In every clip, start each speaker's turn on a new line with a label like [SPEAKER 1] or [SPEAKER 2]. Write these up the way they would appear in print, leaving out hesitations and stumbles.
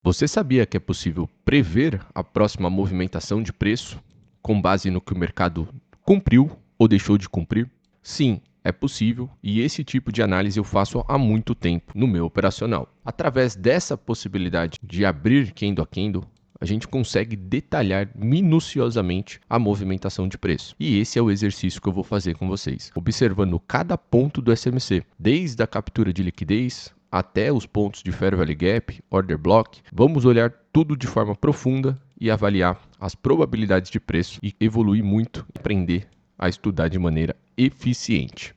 [SPEAKER 1] Você sabia que é possível prever a próxima movimentação de preço com base no que o mercado cumpriu ou deixou de cumprir? Sim, é possível e esse tipo de análise eu faço há muito tempo no meu operacional. Através dessa possibilidade de abrir candle a candle, a gente consegue detalhar minuciosamente a movimentação de preço. E esse é o exercício que eu vou fazer com vocês, observando cada ponto do SMC, desde a captura de liquidez até os pontos de Fair Value Gap, Order Block. Vamos olhar tudo de forma profunda e avaliar as probabilidades de preço e evoluir muito e aprender a estudar de maneira eficiente.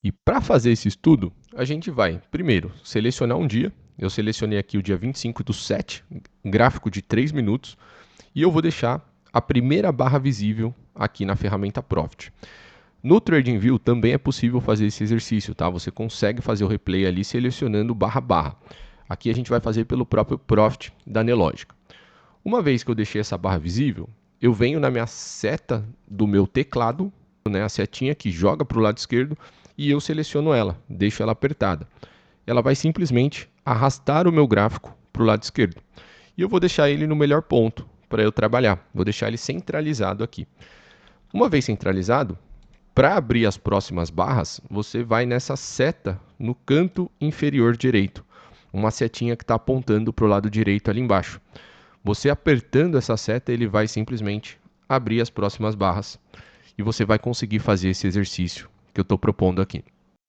[SPEAKER 1] E para fazer esse estudo, a gente vai, primeiro, selecionar um dia. Eu selecionei aqui o dia 25/7, gráfico de 3 minutos, e eu vou deixar a primeira barra visível aqui na ferramenta Profit. No TradingView também é possível fazer esse exercício, tá? Você consegue fazer o replay ali selecionando barra barra. Aqui a gente vai fazer pelo próprio Profit da Nelogica. Uma vez que eu deixei essa barra visível, eu venho na minha seta do meu teclado, né, a setinha que joga para o lado esquerdo, e eu seleciono ela, deixo ela apertada. Ela vai simplesmente arrastar o meu gráfico para o lado esquerdo. E eu vou deixar ele no melhor ponto para eu trabalhar. Vou deixar ele centralizado aqui. Uma vez centralizado, para abrir as próximas barras, você vai nessa seta no canto inferior direito. Uma setinha que está apontando para o lado direito ali embaixo. Você apertando essa seta, ele vai simplesmente abrir as próximas barras. E você vai conseguir fazer esse exercício que eu estou propondo aqui.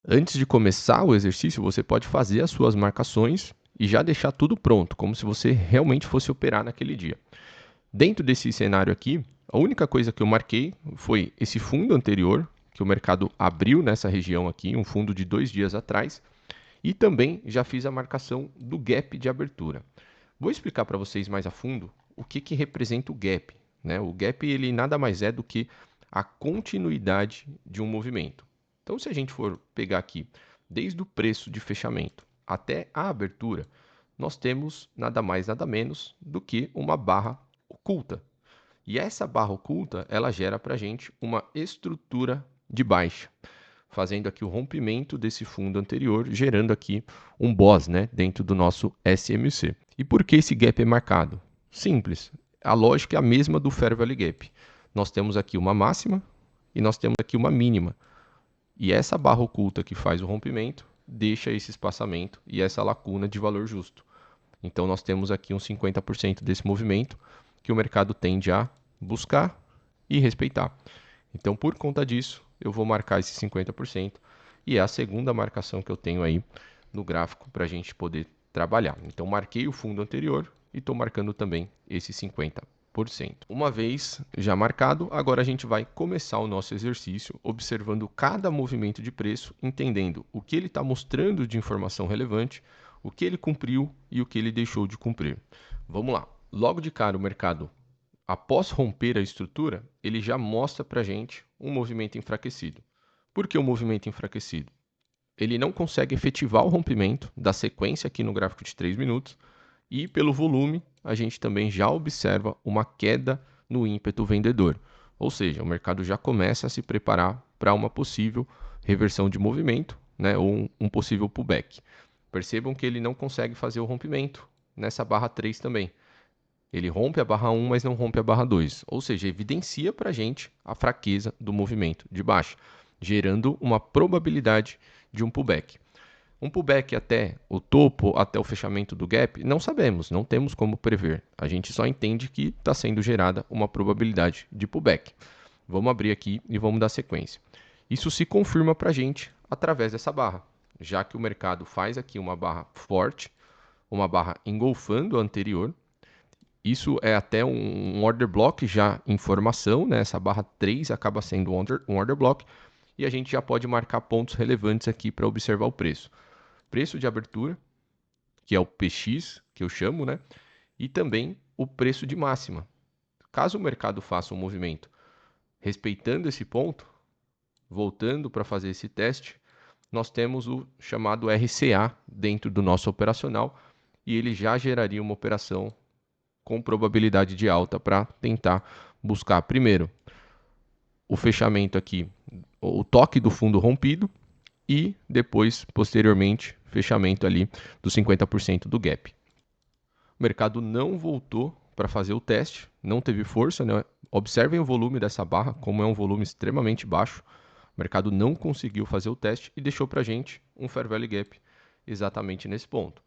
[SPEAKER 1] Antes de começar o exercício, você pode fazer as suas marcações e já deixar tudo pronto, como se você realmente fosse operar naquele dia. Dentro desse cenário aqui, a única coisa que eu marquei foi esse fundo anterior, que o mercado abriu nessa região aqui, um fundo de 2 dias atrás, e também já fiz a marcação do gap de abertura. Vou explicar para vocês mais a fundo o que representa o gap, né? O gap ele nada mais é do que a continuidade de um movimento. Então, se a gente for pegar aqui desde o preço de fechamento até a abertura, nós temos nada mais nada menos do que uma barra oculta. E essa barra oculta, ela gera para a gente uma estrutura de baixa, fazendo aqui o rompimento desse fundo anterior, gerando aqui um BOS, né, dentro do nosso SMC. E por que esse gap é marcado? Simples, a lógica é a mesma do Fair Value Gap. Nós temos aqui uma máxima e nós temos aqui uma mínima. E essa barra oculta que faz o rompimento deixa esse espaçamento e essa lacuna de valor justo. Então nós temos aqui uns 50% desse movimento que o mercado tende a buscar e respeitar. Então, por conta disso, eu vou marcar esse 50% e é a segunda marcação que eu tenho aí no gráfico para a gente poder trabalhar. Então, marquei o fundo anterior e estou marcando também esse 50%. Uma vez já marcado, agora a gente vai começar o nosso exercício observando cada movimento de preço, entendendo o que ele está mostrando de informação relevante, o que ele cumpriu e o que ele deixou de cumprir. Vamos lá. Logo de cara, o mercado, após romper a estrutura, ele já mostra para a gente um movimento enfraquecido. Por que o movimento enfraquecido? Ele não consegue efetivar o rompimento da sequência aqui no gráfico de 3 minutos e pelo volume a gente também já observa uma queda no ímpeto vendedor. Ou seja, o mercado já começa a se preparar para uma possível reversão de movimento, né, ou um possível pullback. Percebam que ele não consegue fazer o rompimento nessa barra 3 também. Ele rompe a barra 1, mas não rompe a barra 2. Ou seja, evidencia para a gente a fraqueza do movimento de baixa, gerando uma probabilidade de um pullback. Um pullback até o topo, até o fechamento do gap, não sabemos, não temos como prever. A gente só entende que está sendo gerada uma probabilidade de pullback. Vamos abrir aqui e vamos dar sequência. Isso se confirma para a gente através dessa barra, já que o mercado faz aqui uma barra forte, uma barra engolfando a anterior. Isso é até um order block já em formação, né? Essa barra 3 acaba sendo um order block e a gente já pode marcar pontos relevantes aqui para observar o preço. Preço de abertura, que é o PX, que eu chamo, né? E também o preço de máxima. Caso o mercado faça um movimento respeitando esse ponto, voltando para fazer esse teste, nós temos o chamado RCA dentro do nosso operacional e ele já geraria uma operação com probabilidade de alta para tentar buscar primeiro o fechamento aqui, o toque do fundo rompido e depois, posteriormente, fechamento ali dos 50% do gap. O mercado não voltou para fazer o teste, não teve força, né? Observem o volume dessa barra, como é um volume extremamente baixo. O mercado não conseguiu fazer o teste e deixou para a gente um Fair Value Gap exatamente nesse ponto.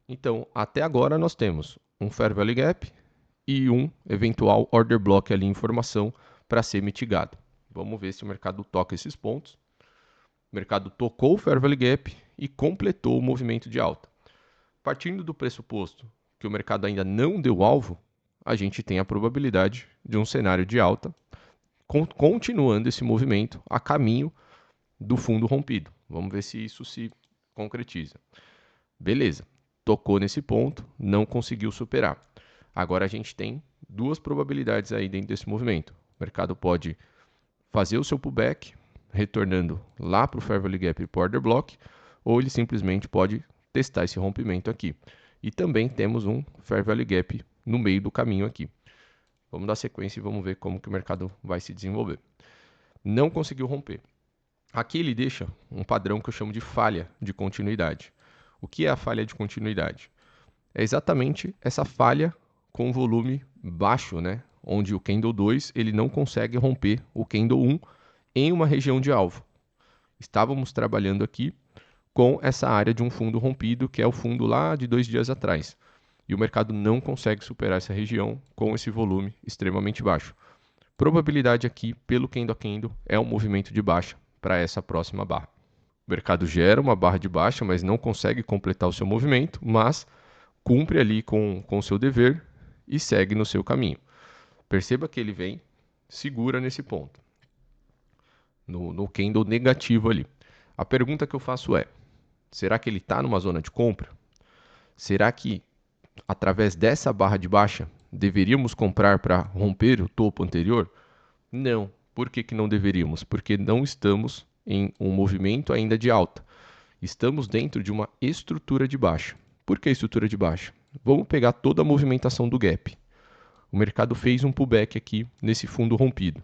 [SPEAKER 1] Então, até agora nós temos um Fair Value Gap e um eventual Order Block ali em formação para ser mitigado. Vamos ver se o mercado toca esses pontos. O mercado tocou o Fair Value Gap e completou o movimento de alta. Partindo do pressuposto que o mercado ainda não deu alvo, a gente tem a probabilidade de um cenário de alta, continuando esse movimento a caminho do fundo rompido. Vamos ver se isso se concretiza. Beleza, tocou nesse ponto, não conseguiu superar. Agora a gente tem duas probabilidades aí dentro desse movimento. O mercado pode fazer o seu pullback, retornando lá para o Fair Value Gap e para o Order Block, ou ele simplesmente pode testar esse rompimento aqui. E também temos um Fair Value Gap no meio do caminho aqui. Vamos dar sequência e vamos ver como que o mercado vai se desenvolver. Não conseguiu romper. Aqui ele deixa um padrão que eu chamo de falha de continuidade. O que é a falha de continuidade? É exatamente essa falha com volume baixo, né? Onde o Candle 2 ele não consegue romper o Candle 1 em uma região de alvo. Estávamos trabalhando aqui com essa área de um fundo rompido, que é o fundo lá de 2 dias atrás. E o mercado não consegue superar essa região com esse volume extremamente baixo. Probabilidade aqui, pelo candle a candle, é um movimento de baixa para essa próxima barra. O mercado gera uma barra de baixa, mas não consegue completar o seu movimento, mas cumpre ali com o seu dever e segue no seu caminho. Perceba que ele vem, segura nesse ponto, no candle negativo ali. A pergunta que eu faço é, será que ele está numa zona de compra? Será que através dessa barra de baixa deveríamos comprar para romper o topo anterior? Não. Por que não deveríamos? Porque não estamos em um movimento ainda de alta. Estamos dentro de uma estrutura de baixa. Por que estrutura de baixa? Vamos pegar toda a movimentação do gap. O mercado fez um pullback aqui nesse fundo rompido.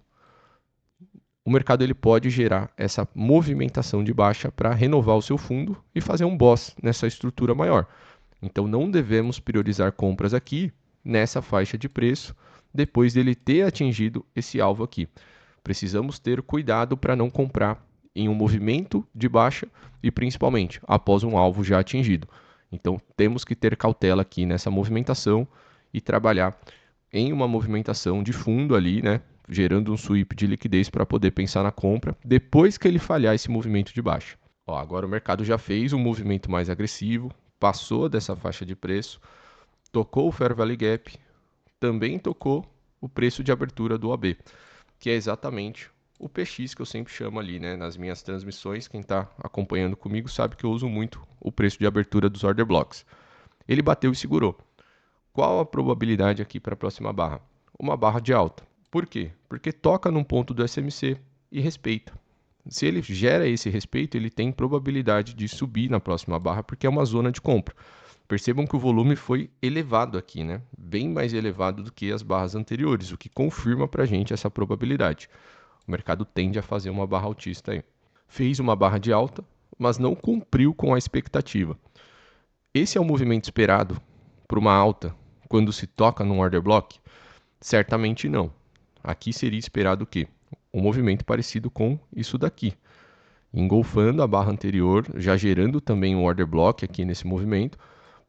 [SPEAKER 1] O mercado ele pode gerar essa movimentação de baixa para renovar o seu fundo e fazer um boss nessa estrutura maior. Então não devemos priorizar compras aqui nessa faixa de preço depois dele ter atingido esse alvo aqui. Precisamos ter cuidado para não comprar em um movimento de baixa e principalmente após um alvo já atingido. Então temos que ter cautela aqui nessa movimentação e trabalhar em uma movimentação de fundo ali, né, gerando um sweep de liquidez para poder pensar na compra depois que ele falhar esse movimento de baixa. Ó, agora o mercado já fez um movimento mais agressivo, passou dessa faixa de preço, tocou o Fair Value Gap, também tocou o preço de abertura do AB, que é exatamente o PX que eu sempre chamo ali, né, nas minhas transmissões. Quem está acompanhando comigo sabe que eu uso muito o preço de abertura dos order blocks. Ele bateu e segurou. Qual a probabilidade aqui para a próxima barra? Uma barra de alta. Por quê? Porque toca num ponto do SMC e respeita. Se ele gera esse respeito, ele tem probabilidade de subir na próxima barra, porque é uma zona de compra. Percebam que o volume foi elevado aqui, né? Bem mais elevado do que as barras anteriores, o que confirma para a gente essa probabilidade. O mercado tende a fazer uma barra altista aí. Fez uma barra de alta, mas não cumpriu com a expectativa. Esse é o movimento esperado para uma alta quando se toca num order block? Certamente não. Aqui seria esperado o quê? Um movimento parecido com isso daqui, engolfando a barra anterior, já gerando também um order block aqui nesse movimento,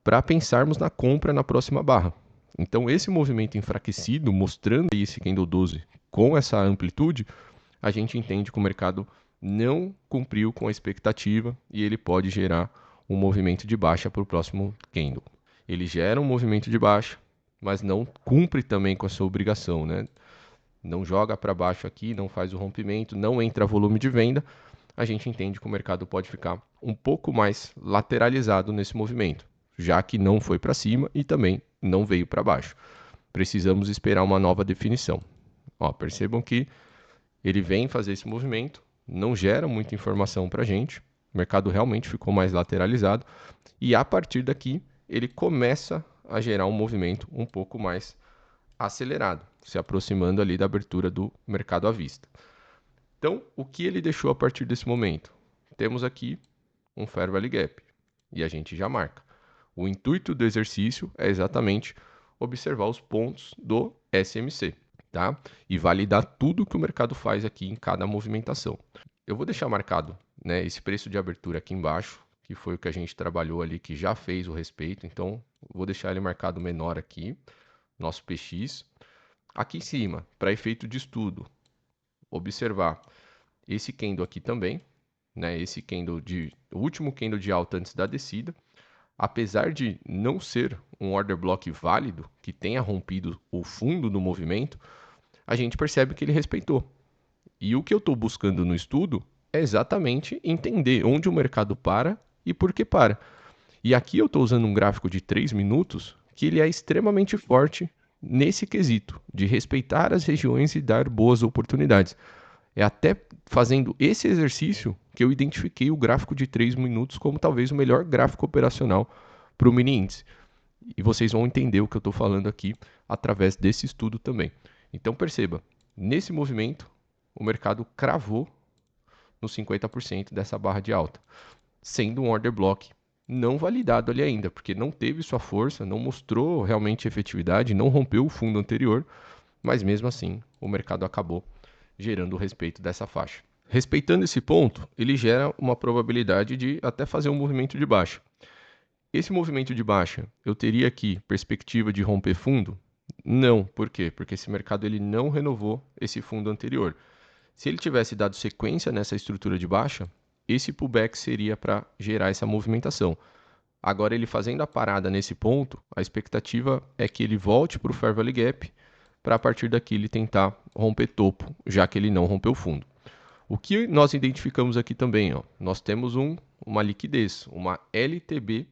[SPEAKER 1] para pensarmos na compra na próxima barra. Então esse movimento enfraquecido, mostrando aí esse candle 12 com essa amplitude, a gente entende que o mercado não cumpriu com a expectativa e ele pode gerar um movimento de baixa para o próximo candle. Ele gera um movimento de baixa, mas não cumpre também com a sua obrigação, né? Não joga para baixo aqui, não faz o rompimento, não entra volume de venda. A gente entende que o mercado pode ficar um pouco mais lateralizado nesse movimento, já que não foi para cima e também não veio para baixo. Precisamos esperar uma nova definição. Ó, percebam que ele vem fazer esse movimento, não gera muita informação para a gente, o mercado realmente ficou mais lateralizado e a partir daqui ele começa a gerar um movimento um pouco mais acelerado, se aproximando ali da abertura do mercado à vista. Então, o que ele deixou a partir desse momento? Temos aqui um Fair Value Gap e a gente já marca. O intuito do exercício é exatamente observar os pontos do SMC, tá? E validar tudo que o mercado faz aqui em cada movimentação. Eu vou deixar marcado, né, esse preço de abertura aqui embaixo, que foi o que a gente trabalhou ali, que já fez o respeito. Então, vou deixar ele marcado menor aqui, nosso PX. Aqui em cima, para efeito de estudo, observar esse candle aqui também, né? O último candle de alta antes da descida. Apesar de não ser um order block válido, que tenha rompido o fundo do movimento, a gente percebe que ele respeitou. E o que eu estou buscando no estudo é exatamente entender onde o mercado para e por que para. E aqui eu estou usando um gráfico de 3 minutos que ele é extremamente forte nesse quesito de respeitar as regiões e dar boas oportunidades. É até fazendo esse exercício que eu identifiquei o gráfico de 3 minutos como talvez o melhor gráfico operacional para o mini índice. E vocês vão entender o que eu estou falando aqui através desse estudo também. Então perceba, nesse movimento, o mercado cravou nos 50% dessa barra de alta, sendo um order block não validado ali ainda, porque não teve sua força, não mostrou realmente efetividade, não rompeu o fundo anterior, mas mesmo assim o mercado acabou gerando o respeito dessa faixa. Respeitando esse ponto, ele gera uma probabilidade de até fazer um movimento de baixa. Esse movimento de baixa, eu teria aqui perspectiva de romper fundo? Não. Por quê? Porque esse mercado ele não renovou esse fundo anterior. Se ele tivesse dado sequência nessa estrutura de baixa, esse pullback seria para gerar essa movimentação. Agora, ele fazendo a parada nesse ponto, a expectativa é que ele volte para o Fair Value Gap para a partir daqui ele tentar romper topo, já que ele não rompeu fundo. O que nós identificamos aqui também, ó, nós temos uma liquidez, uma LTB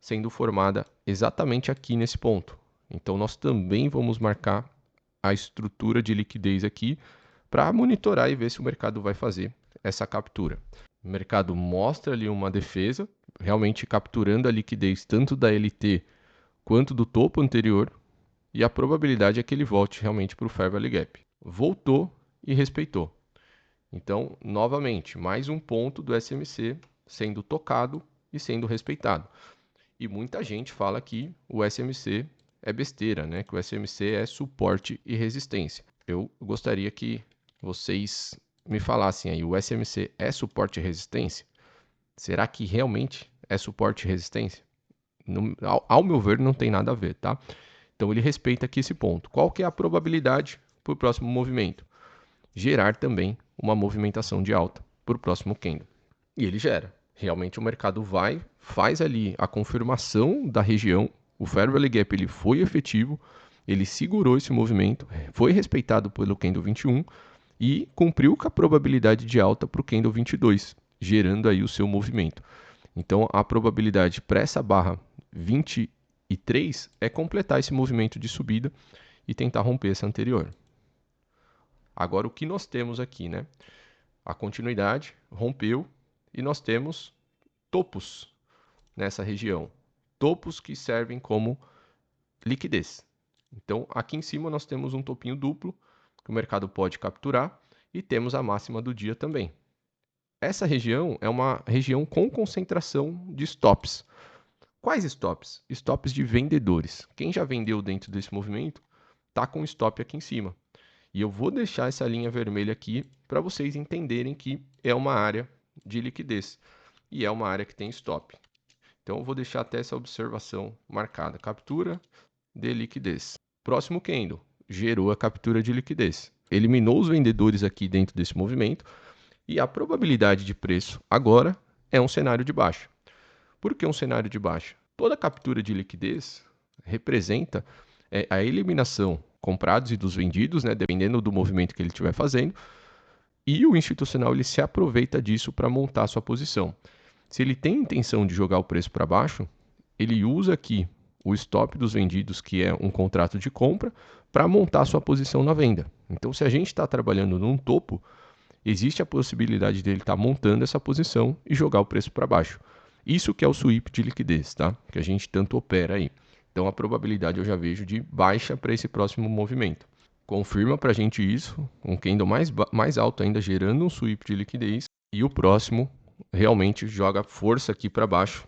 [SPEAKER 1] sendo formada exatamente aqui nesse ponto. Então, nós também vamos marcar a estrutura de liquidez aqui para monitorar e ver se o mercado vai fazer essa captura. O mercado mostra ali uma defesa, realmente capturando a liquidez tanto da LT quanto do topo anterior, e a probabilidade é que ele volte realmente para o Fair Value Gap. Voltou e respeitou. Então, novamente, mais um ponto do SMC sendo tocado e sendo respeitado. E muita gente fala que o SMC é besteira, né? Que o SMC é suporte e resistência. Eu gostaria que vocês me falassem aí, o SMC é suporte e resistência? Será que realmente é suporte e resistência? Ao meu ver, não tem nada a ver, tá? Então ele respeita aqui esse ponto. Qual que é a probabilidade para o próximo movimento? Gerar também uma movimentação de alta para o próximo candle. E ele gera. Realmente o mercado faz ali a confirmação da região, o Fair Value Gap ele foi efetivo, ele segurou esse movimento, foi respeitado pelo candle 21 e cumpriu com a probabilidade de alta para o candle 22, gerando aí o seu movimento. Então a probabilidade para essa barra 23 é completar esse movimento de subida e tentar romper essa anterior. Agora o que nós temos aqui, né? A continuidade rompeu e nós temos topos nessa região. Topos que servem como liquidez. Então, aqui em cima nós temos um topinho duplo que o mercado pode capturar e temos a máxima do dia também. Essa região é uma região com concentração de stops. Quais stops? Stops de vendedores. Quem já vendeu dentro desse movimento está com stop aqui em cima. E eu vou deixar essa linha vermelha aqui para vocês entenderem que é uma área de liquidez e é uma área que tem stop. Então eu vou deixar até essa observação marcada. Captura de liquidez. Próximo candle, gerou a captura de liquidez. Eliminou os vendedores aqui dentro desse movimento e a probabilidade de preço agora é um cenário de baixa. Por que um cenário de baixa? Toda captura de liquidez representa a eliminação comprados e dos vendidos, né, dependendo do movimento que ele estiver fazendo, e o institucional ele se aproveita disso para montar sua posição. Se ele tem intenção de jogar o preço para baixo, ele usa aqui o stop dos vendidos, que é um contrato de compra, para montar sua posição na venda. Então, se a gente está trabalhando num topo, existe a possibilidade dele estar montando essa posição e jogar o preço para baixo. Isso que é o sweep de liquidez, tá? Que a gente tanto opera aí. Então a probabilidade eu já vejo de baixa para esse próximo movimento. Confirma para a gente isso, um candle mais alto ainda gerando um sweep de liquidez e o próximo realmente joga força aqui para baixo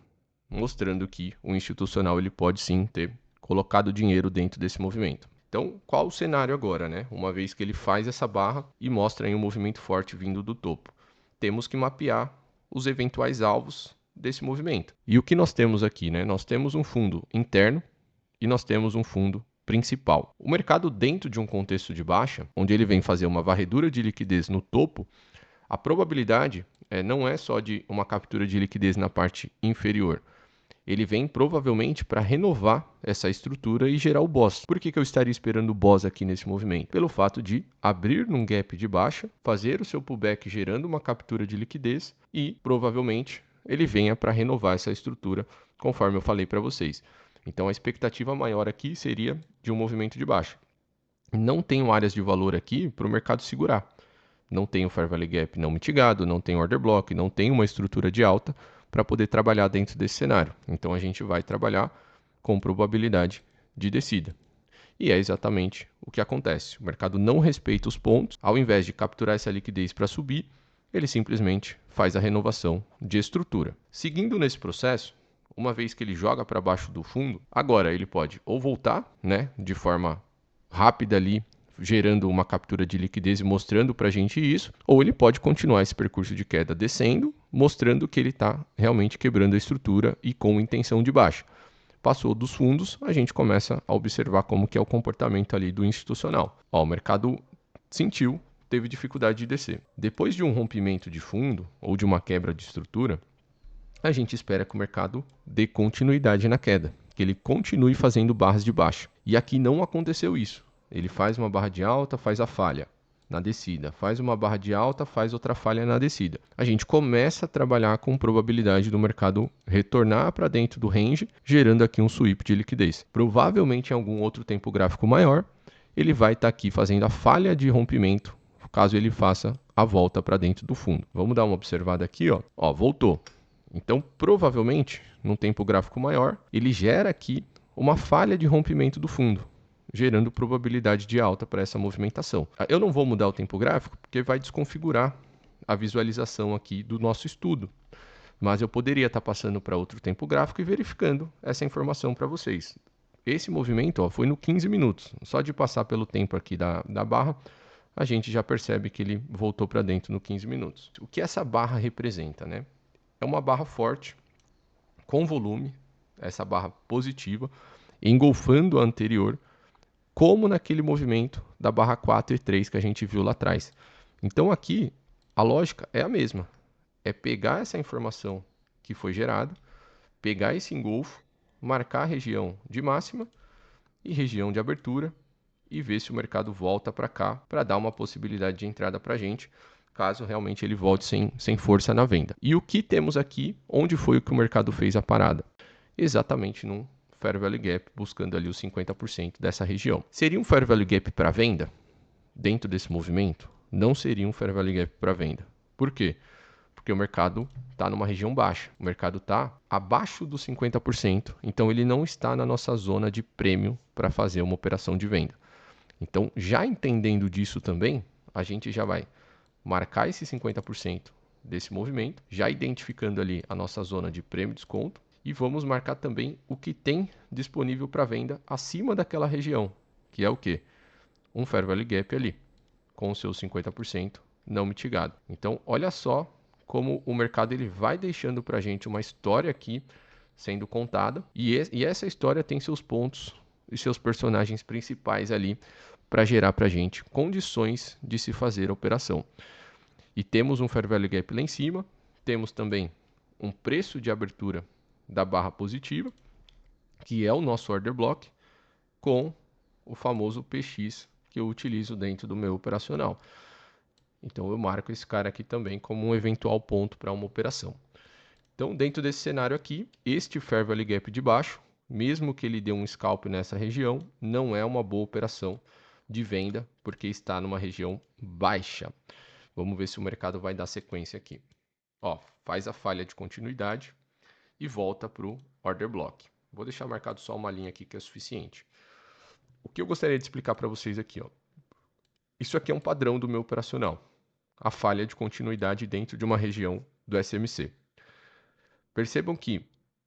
[SPEAKER 1] mostrando que o institucional ele pode sim ter colocado dinheiro dentro desse movimento. Então, qual o cenário agora, né? Uma vez que ele faz essa barra e mostra aí um movimento forte vindo do topo. Temos que mapear os eventuais alvos desse movimento. E o que nós temos aqui, né? Nós temos um fundo interno e nós temos um fundo principal. O mercado dentro de um contexto de baixa, onde ele vem fazer uma varredura de liquidez no topo, a probabilidade não é só de uma captura de liquidez na parte inferior. Ele vem provavelmente para renovar essa estrutura e gerar o BOS. Por que eu estaria esperando o BOS aqui nesse movimento? Pelo fato de abrir num gap de baixa, fazer o seu pullback gerando uma captura de liquidez e provavelmente ele venha para renovar essa estrutura, conforme eu falei para vocês. Então a expectativa maior aqui seria de um movimento de baixa. Não tenho áreas de valor aqui para o mercado segurar. Não tenho Fair Value Gap não mitigado, não tenho Order Block, não tenho uma estrutura de alta para poder trabalhar dentro desse cenário. Então a gente vai trabalhar com probabilidade de descida. E é exatamente o que acontece. O mercado não respeita os pontos, ao invés de capturar essa liquidez para subir, ele simplesmente faz a renovação de estrutura. Seguindo nesse processo, uma vez que ele joga para baixo do fundo, agora ele pode ou voltar, né, de forma rápida ali, gerando uma captura de liquidez e mostrando para a gente isso, ou ele pode continuar esse percurso de queda descendo, mostrando que ele está realmente quebrando a estrutura e com intenção de baixa. Passou dos fundos, a gente começa a observar como que é o comportamento ali do institucional. Ó, o mercado sentiu, teve dificuldade de descer. Depois de um rompimento de fundo ou de uma quebra de estrutura, a gente espera que o mercado dê continuidade na queda, que ele continue fazendo barras de baixa. E aqui não aconteceu isso. Ele faz uma barra de alta, faz a falha na descida, faz uma barra de alta, faz outra falha na descida. A gente começa a trabalhar com probabilidade do mercado retornar para dentro do range, gerando aqui um sweep de liquidez. Provavelmente em algum outro tempo gráfico maior, ele vai estar aqui fazendo a falha de rompimento, caso ele faça a volta para dentro do fundo. Vamos dar uma observada aqui, ó. Ó, voltou. Então, provavelmente, num tempo gráfico maior, ele gera aqui uma falha de rompimento do fundo, gerando probabilidade de alta para essa movimentação. Eu não vou mudar o tempo gráfico, porque vai desconfigurar a visualização aqui do nosso estudo. Mas eu poderia estar passando para outro tempo gráfico e verificando essa informação para vocês. Esse movimento foi no 15 minutos. Só de passar pelo tempo aqui da barra, a gente já percebe que ele voltou para dentro no 15 minutos. O que essa barra representa, né? É uma barra forte, com volume, essa barra positiva, engolfando a anterior, como naquele movimento da barra 4 e 3 que a gente viu lá atrás. Então aqui, a lógica é a mesma. É pegar essa informação que foi gerada, pegar esse engolfo, marcar a região de máxima e região de abertura e ver se o mercado volta para cá para dar uma possibilidade de entrada para a gente, caso realmente ele volte sem força na venda. E o que temos aqui, onde foi o que o mercado fez a parada? Exatamente num Fair Value Gap, buscando ali os 50% dessa região. Seria um Fair Value Gap para venda? Dentro desse movimento? Não seria um Fair Value Gap para venda. Por quê? Porque o mercado está numa região baixa. O mercado está abaixo dos 50%, então ele não está na nossa zona de prêmio para fazer uma operação de venda. Então, já entendendo disso também, a gente já vai marcar esse 50% desse movimento, já identificando ali a nossa zona de prêmio e desconto, e vamos marcar também o que tem disponível para venda acima daquela região, que é o quê? Um Fair Value Gap ali, com os seus 50% não mitigado. Então, olha só como o mercado ele vai deixando para a gente uma história aqui sendo contada, e essa história tem seus pontos e seus personagens principais ali para gerar para a gente condições de se fazer a operação. E temos um Fair Value Gap lá em cima, temos também um preço de abertura da barra positiva, que é o nosso Order Block, com o famoso PX que eu utilizo dentro do meu operacional. Então eu marco esse cara aqui também como um eventual ponto para uma operação. Então, dentro desse cenário aqui, este Fair Value Gap de baixo, mesmo que ele dê um scalp nessa região, não é uma boa operação de venda, porque está numa região baixa. Vamos ver se o mercado vai dar sequência aqui. Ó, faz a falha de continuidade e volta para o Order Block. Vou deixar marcado só uma linha aqui que é suficiente. O que eu gostaria de explicar para vocês aqui, ó. Isso aqui é um padrão do meu operacional. A falha de continuidade dentro de uma região do SMC. Percebam que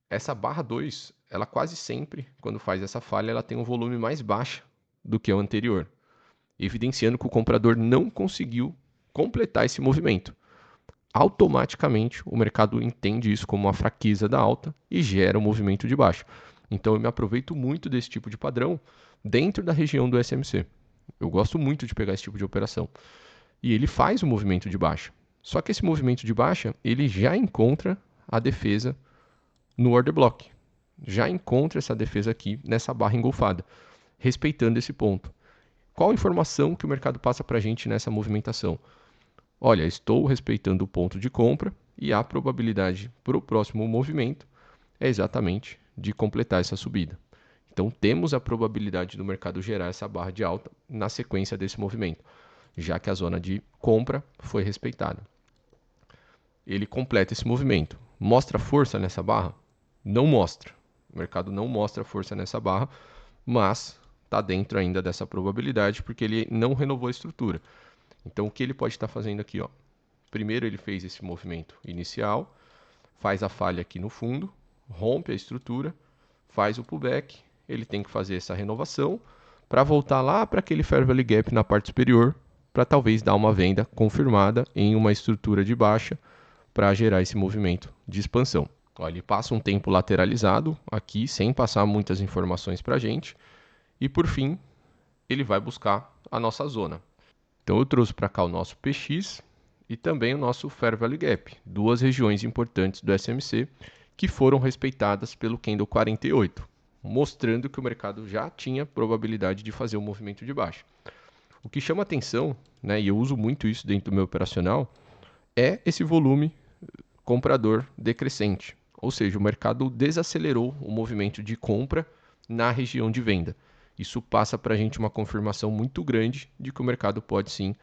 [SPEAKER 1] Essa barra 2, ela quase sempre, quando faz essa falha, ela tem um volume mais baixo do que o anterior, evidenciando que o comprador não conseguiu completar esse movimento. Automaticamente, o mercado entende isso como uma fraqueza da alta e gera um movimento de baixa. Então, eu me aproveito muito desse tipo de padrão dentro da região do SMC. Eu gosto muito de pegar esse tipo de operação. E ele faz o movimento de baixa. Só que esse movimento de baixa, ele já encontra a defesa no order block. Já encontra essa defesa aqui nessa barra engolfada, respeitando esse ponto. Qual a informação que o mercado passa para a gente nessa movimentação? Olha, estou respeitando o ponto de compra e a probabilidade para o próximo movimento é exatamente de completar essa subida. Então, temos a probabilidade do mercado gerar essa barra de alta na sequência desse movimento, já que a zona de compra foi respeitada. Ele completa esse movimento. Mostra força nessa barra? Não mostra. O mercado não mostra força nessa barra, mas está dentro ainda dessa probabilidade porque ele não renovou a estrutura. Então, o que ele pode estar fazendo aqui? Ó? Primeiro, ele fez esse movimento inicial, faz a falha aqui no fundo, rompe a estrutura, faz o pullback, ele tem que fazer essa renovação para voltar lá para aquele Fair Value Gap na parte superior, para talvez dar uma venda confirmada em uma estrutura de baixa para gerar esse movimento de expansão. Ó, ele passa um tempo lateralizado aqui, sem passar muitas informações para a gente, e por fim, ele vai buscar a nossa zona. Então eu trouxe para cá o nosso PX e também o nosso Fair Value Gap, duas regiões importantes do SMC que foram respeitadas pelo Candle 48, mostrando que o mercado já tinha probabilidade de fazer um movimento de baixa. O que chama atenção, né, e eu uso muito isso dentro do meu operacional, é esse volume comprador decrescente, ou seja, o mercado desacelerou o movimento de compra na região de venda. Isso passa para a gente uma confirmação muito grande de que o mercado pode sim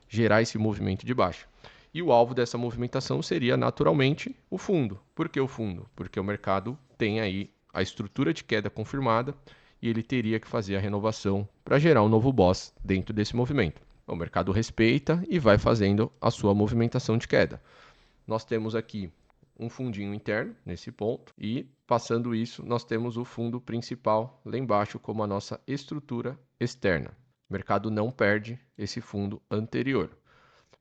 [SPEAKER 1] gerar esse movimento de baixa. E o alvo dessa movimentação seria naturalmente o fundo. Por que o fundo? Porque o mercado tem aí a estrutura de queda confirmada e ele teria que fazer a renovação para gerar um novo boss dentro desse movimento. O mercado respeita e vai fazendo a sua movimentação de queda. Nós temos aqui um fundinho interno nesse ponto e passando isso nós temos o fundo principal lá embaixo como a nossa estrutura externa. O mercado não perde esse fundo anterior.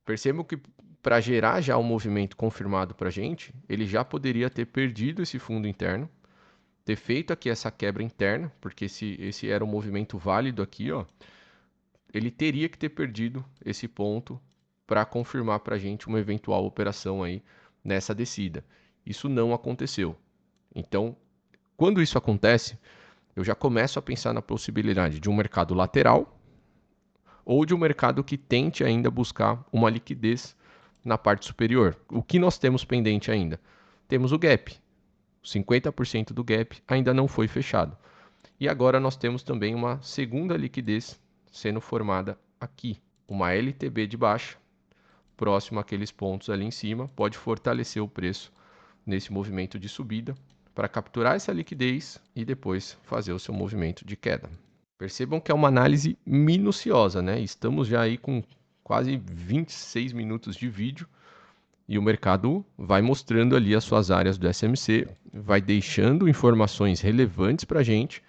[SPEAKER 1] Percebam que para gerar já um movimento confirmado para a gente, ele já poderia ter perdido esse fundo interno, ter feito aqui essa quebra interna, porque esse era um movimento válido aqui, ó, ele teria que ter perdido esse ponto para confirmar para a gente uma eventual operação aí nessa descida. Isso não aconteceu. Então, quando isso acontece, eu já começo a pensar na possibilidade de um mercado lateral ou de um mercado que tente ainda buscar uma liquidez na parte superior. O que nós temos pendente ainda? Temos o gap. 50% do gap ainda não foi fechado. E agora nós temos também uma segunda liquidez sendo formada aqui. Uma LTB de baixa, próximo àqueles pontos ali em cima, pode fortalecer o preço nesse movimento de subida para capturar essa liquidez e depois fazer o seu movimento de queda. Percebam que é uma análise minuciosa, né? Estamos já aí com quase 26 minutos de vídeo e o mercado vai mostrando ali as suas áreas do SMC, vai deixando informações relevantes para a gente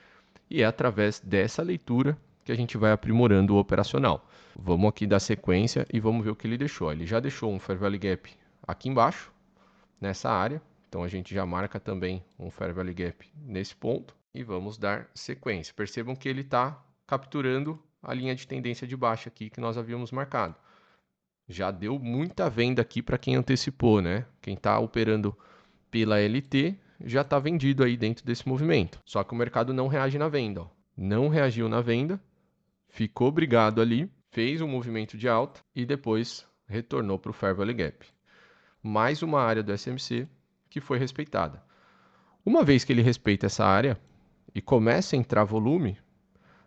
[SPEAKER 1] e é através dessa leitura que a gente vai aprimorando o operacional. Vamos aqui dar sequência e vamos ver o que ele deixou. Ele já deixou um Fair Value Gap aqui embaixo, nessa área. Então a gente já marca também um Fair Value Gap nesse ponto e vamos dar sequência. Percebam que ele está capturando a linha de tendência de baixa aqui que nós havíamos marcado. Já deu muita venda aqui para quem antecipou, né? Quem está operando pela LT já está vendido aí dentro desse movimento. Só que o mercado não reage na venda. Ó. Não reagiu na venda, ficou brigado ali, fez um movimento de alta e depois retornou para o Fair Value Gap. Mais uma área do SMC que foi respeitada. Uma vez que ele respeita essa área e começa a entrar volume,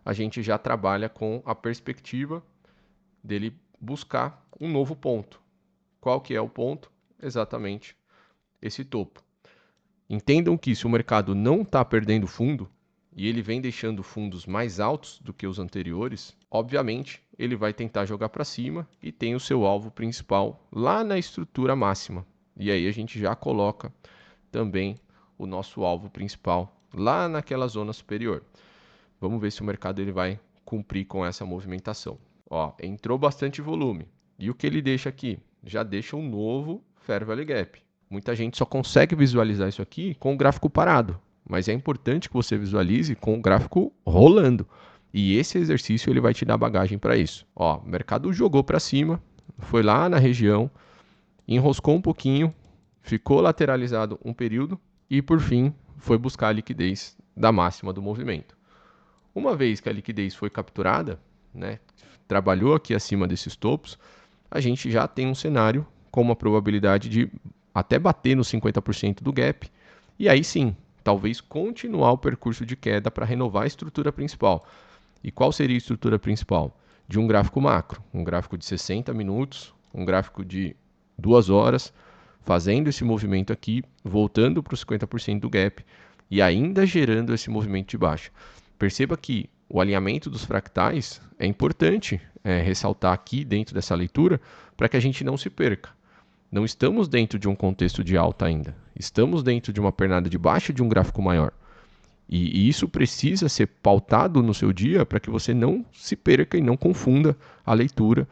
[SPEAKER 1] a gente já trabalha com a perspectiva dele buscar um novo ponto. Qual que é o ponto? Exatamente esse topo. Entendam que se o mercado não está perdendo fundo e ele vem deixando fundos mais altos do que os anteriores, obviamente ele vai tentar jogar para cima e tem o seu alvo principal lá na estrutura máxima. E aí a gente já coloca também o nosso alvo principal lá naquela zona superior. Vamos ver se o mercado ele vai cumprir com essa movimentação. Ó, entrou bastante volume. E o que ele deixa aqui? Já deixa um novo Fair Value Gap. Muita gente só consegue visualizar isso aqui com o gráfico parado, mas é importante que você visualize com o gráfico rolando. E esse exercício ele vai te dar bagagem para isso. Ó, o mercado jogou para cima, foi lá na região, enroscou um pouquinho, ficou lateralizado um período e por fim foi buscar a liquidez da máxima do movimento. Uma vez que a liquidez foi capturada, né, trabalhou aqui acima desses topos, a gente já tem um cenário com uma probabilidade de até bater nos 50% do gap, e aí sim, talvez continuar o percurso de queda para renovar a estrutura principal. E qual seria a estrutura principal? De um gráfico macro, um gráfico de 60 minutos, um gráfico de 2 horas, fazendo esse movimento aqui, voltando para os 50% do gap e ainda gerando esse movimento de baixa. Perceba que o alinhamento dos fractais é importante ressaltar aqui dentro dessa leitura para que a gente não se perca. Não estamos dentro de um contexto de alta ainda. Estamos dentro de uma pernada de baixa de um gráfico maior. E isso precisa ser pautado no seu dia para que você não se perca e não confunda a leitura,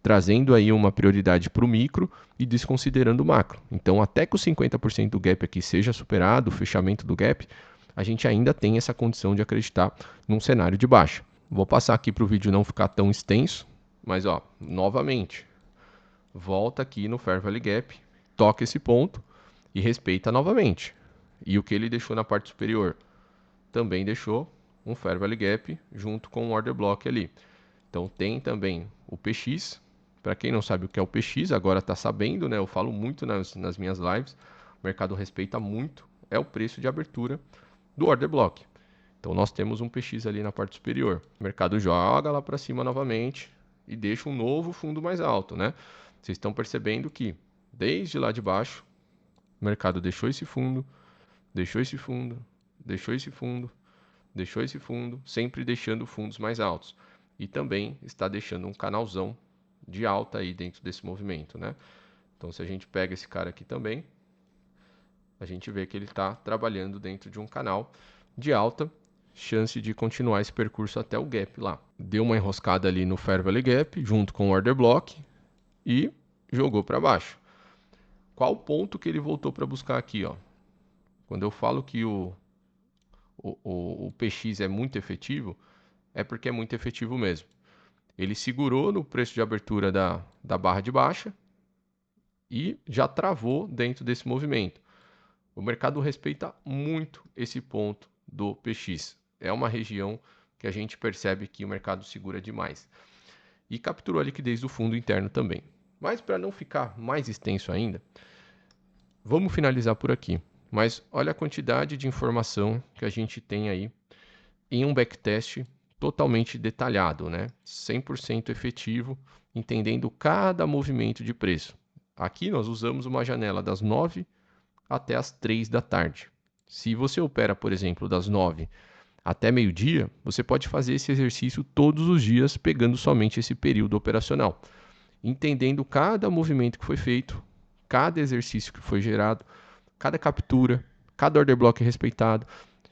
[SPEAKER 1] trazendo aí uma prioridade para o micro e desconsiderando o macro. Então, até que os 50% do gap aqui seja superado, o fechamento do gap, a gente ainda tem essa condição de acreditar num cenário de baixa. Vou passar aqui para o vídeo não ficar tão extenso, mas ó, novamente, volta aqui no Fair Value Gap, toca esse ponto e respeita novamente. E o que ele deixou na parte superior? Também deixou um Fair Value Gap junto com um Order Block ali. Então tem também o PX. Para quem não sabe o que é o PX, agora está sabendo, né? Eu falo muito nas minhas lives. O mercado respeita muito. É o preço de abertura do Order Block. Então nós temos um PX ali na parte superior. O mercado joga lá para cima novamente e deixa um novo fundo mais alto, né? Vocês estão percebendo que desde lá de baixo o mercado deixou esse fundo, deixou esse fundo, deixou esse fundo, deixou esse fundo, sempre deixando fundos mais altos. E também está deixando um canalzão de alta aí dentro desse movimento, né? Então se a gente pega esse cara aqui também, a gente vê que ele está trabalhando dentro de um canal de alta, chance de continuar esse percurso até o gap lá. Deu uma enroscada ali no Fair Value Gap, junto com o Order Block, e jogou para baixo. Qual o ponto que ele voltou para buscar aqui, ó? Quando eu falo que o PX é muito efetivo, é porque é muito efetivo mesmo. Ele segurou no preço de abertura da barra de baixa e já travou dentro desse movimento. O mercado respeita muito esse ponto do PX. É uma região que a gente percebe que o mercado segura demais. E capturou a liquidez do fundo interno também. Mas para não ficar mais extenso ainda, vamos finalizar por aqui. Mas olha a quantidade de informação que a gente tem aí em um backtest totalmente detalhado, né? 100% efetivo, entendendo cada movimento de preço. Aqui nós usamos uma janela das 9 até as 3 da tarde. Se você opera, por exemplo, das 9 até meio-dia, você pode fazer esse exercício todos os dias, pegando somente esse período operacional, entendendo cada movimento que foi feito, cada exercício que foi gerado, cada captura, cada order block respeitado.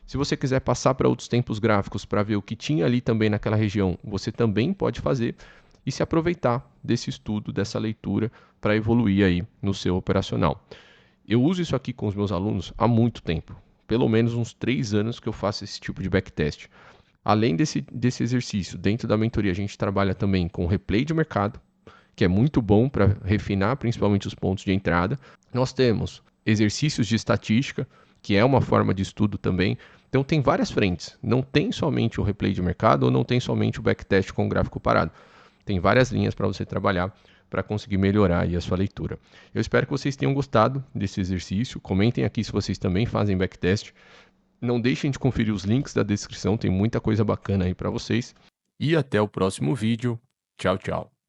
[SPEAKER 1] Se você quiser passar para outros tempos gráficos para ver o que tinha ali também naquela região, você também pode fazer e se aproveitar desse estudo, dessa leitura, para evoluir aí no seu operacional. Eu uso isso aqui com os meus alunos há muito tempo, pelo menos uns 3 anos que eu faço esse tipo de backtest. Além desse exercício, dentro da mentoria a gente trabalha também com replay de mercado, que é muito bom para refinar principalmente os pontos de entrada. Nós temos exercícios de estatística, que é uma forma de estudo também. Então tem várias frentes, não tem somente o replay de mercado ou não tem somente o backtest com o gráfico parado. Tem várias linhas para você trabalhar para conseguir melhorar aí a sua leitura. Eu espero que vocês tenham gostado desse exercício. Comentem aqui se vocês também fazem backtest. Não deixem de conferir os links da descrição, tem muita coisa bacana aí para vocês. E até o próximo vídeo. Tchau, tchau.